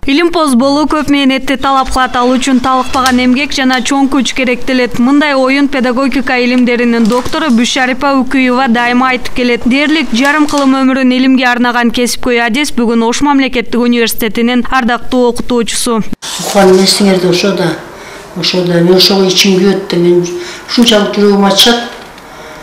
Илимпоз болуу көп мээнетти талап кылат, ал үчүн талыкпаган эмгек жана чоң күч керектелет. Мындай оюн педагогика илимдеринин доктору Бушарипа Укуева дайыма айтып келет. Дээрлик жарым кылым өмүрүн илимге арнаган кесипкөй адис бүгүн Ош мамлекеттик университетинин ардактуу окутуучусу. Уккан нерсеңерди ошода мен ошого ичим күйөт да, мен ушунчалык жүрөгүм ачышат.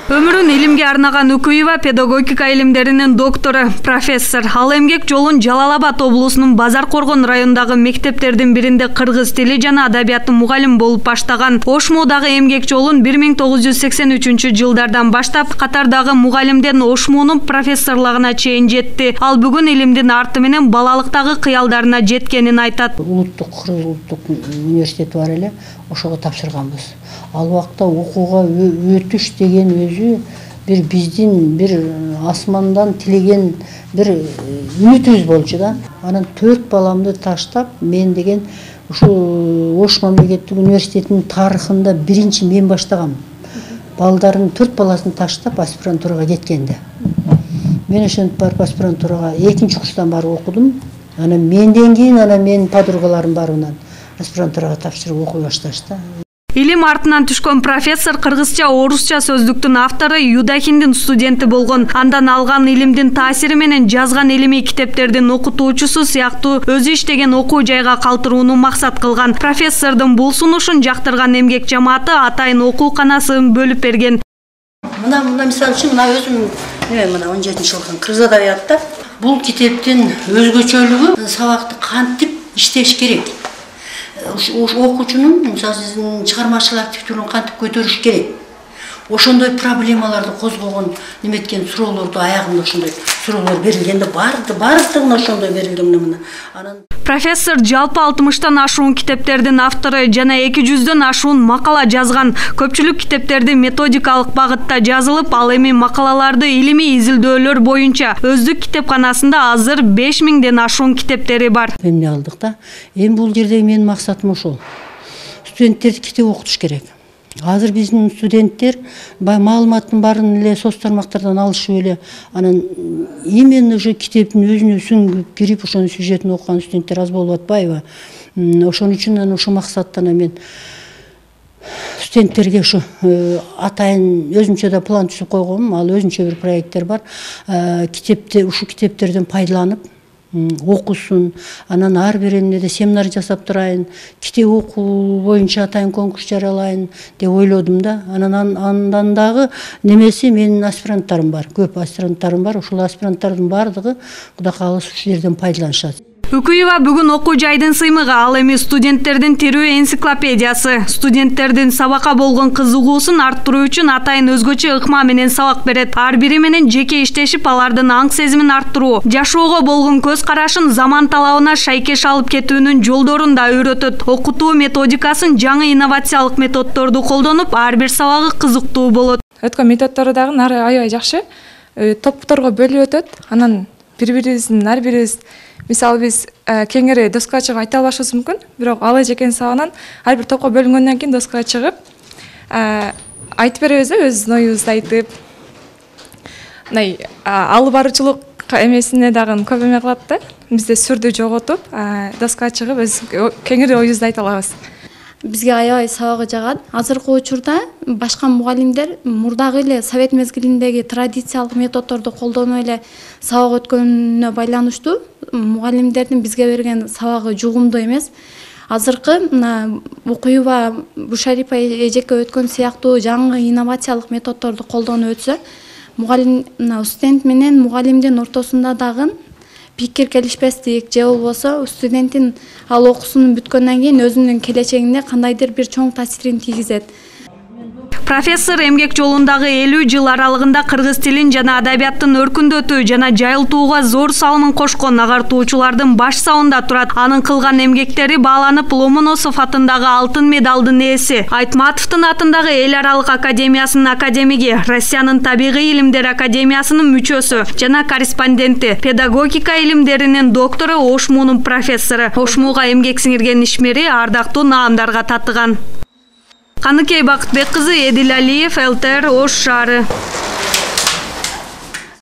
Өмүрүн илимге арнаган Укуева педагогика илимдеринин доктору, профессор. Ал эмгек жолун Жалал Абад облусунун Базар Коргон районундагы мектептердин биринде кыргыз тили жана адабияты мугалим болуп баштаган. Ошмуудагы эмгек жолун 1983-жылдардан баштап катардагы мугалимден Ошмуунун профессорлугуна чейин жетти. Ал бүгүн илимдин арты менен балалыктагы кыялдарына жеткенин айтат. Улуттук Кыргыз улуттук университети бар эле, ошого тапшырганбыз. Ал убакта окууга өтүш деген өзү биздин асмандан тилеген үмүтүбүз болчу да. Анан 4 баламды таштап, мен деген ушу Ош мамлекеттик университетинин тарыхында биринчи мен баштагам. Балдардын 4 баласын таштап аспирантурага кеткенде. Мен ошентип барып аспирантурага 2-курстан барып окудум. Анан менден кийин менин подругаларым барынан аспирантурага тапшырып окуй башташты. Илим артынан түшкөн профессор кыргызча, орусча сөздүктүн автору, Юдахиндин студенти болгон. Андан алган илимдин таасири менен жазган илимий китептердин окутуучусу сыяктуу өзү иштеген окуу жайга калтырууну максат кылган. Профессордун бул сунушун жактырган эмгек жамааты атайын окууканасын бөлүп берген. Мына мисалы үчүн өзүм 17-жылкы кыргыз адабиятта бул китептин өзгөчөлүгү сабакты кантип иштеш керек. Окуучунун сизин чыгармачылык активдүүлүгүн кантип көтөрүш керек. Ошондой проблемаларды козгогон неметкен суроолорду аягында ошондой суроолор берилгенде бардыгына ошондой берилген мына. Профессор жалпы 60-тан ашуун китептердин автору жана 200-дөн ашуун макала жазган. Көпчүлүк китептерди методикалык багытта жазылып, ал эми макалаларды илимий изилдөөлөр боюнча өздүк китепканасында азыр 5000ден ашуун китептери бар. Эмне алдык да? Эми бул жерде менин максатым ошол. Студенттерди китеп окутуш керек. Азыр биздин студенттер маалыматтын баарын эле соц тармактардан алышып эле, анан именно ушу китептин өзүнө сүңгүп кирип, ошонун сюжетин окуган студенттер аз болуп атпайбы? Ошон үчүн ошо максаттан мен студенттерге ушу атайын өзүмчө да план түзүп койгонмун. Ал өзүнчө бир проекттер бар. Ушу китептерден пайдаланып окусун, анан ар бир эмнеде семинар жасап турайын, китеп окуу боюнча атайын конкурс жарыялайын деп ойлодум да. Андан дагы немеси менин аспиранттарым бар, көп аспиранттарым бар. Ушул аспиранттардын бардыгы Кудай кааласа ушул жерден пайдаланышат. Укуева бүгүн окуу жайдын сыймыгы, ал эми студенттердин тирүү энциклопедиясы. Студенттердин сабакка болгон кызыгуусун арттыруу үчүн атайын өзгөчө ыкма менен сабак берет. Ар бири менен жеке иштешип, алардын аң сезимин арттыруу, жашоого болгон көз карашын заман талабына шайкеш алып кетүүнүн жолдорун да үйрөтөт. Окутуу методикасын жаңы инновациялык методдорду колдонуп, ар бир сабагы кызыктуу болот. Өткөн методдору дагы аябай жакшы. Топторго бөлүп өтөт. Анан бири-бирибиздин ар бирибиз мисалы биз кеңири доскага чыгып айта албашыбыз мүмкүн, бирок ал эжекен сабагынан ар бир топко бөлүнгөндөн кийин доскага чыгып айтып беребиз да, өздүн оюбузду айтып. Алып баруучулук эмесине дагы көп эме кылат да. Бизде сүрдү жоготуп, доскага чыгып өз кеңири оюбузду айта алабыз. Бизге аябай сабагы жагат. Азыркы учурда башка мугалимдер мурдагы эле совет мезгилиндеги традициялык методдорду колдонуп эле сабак өткөнүнө байланыштуу мугалимдердин бизге берген сабагы жугумдуу эмес. Азыркы Укуева Бушарипа эжеке өткөн сыяктуу жаңы инновациялык методдорду колдонуп өтсө, мугалим студент менен мугалимдин ортосунда дагы пикир келишпестик же болбосо студенттин ал окуусун бүткөндөн кийин өзүнүн келечегине кандайдыр бир чоң таасирин тийгизет. Профессор эмгек жолундагы 50 жыл аралыгында кыргыз тилин жана адабияттын өркүндөтүү жана жайылтууга зор салымын кошкон агартуучулардын баш сабында турат. Анын кылган эмгектери бааланып, Ломоносов атындагы алтын медалдын ээси, Айтматовдун атындагы эл аралык академиясынын академиги, Россиянын табигый илимдер академиясынын мүчөсү жана корреспонденти, педагогика илимдеринин доктору, Ошмуунун профессору. Ошмууга эмгек сиңирген ишмери ардактуу наамдарга татыган. Каныкей Бакытбек кызы, Эдил Алиев, ЛТР, Ош шаары.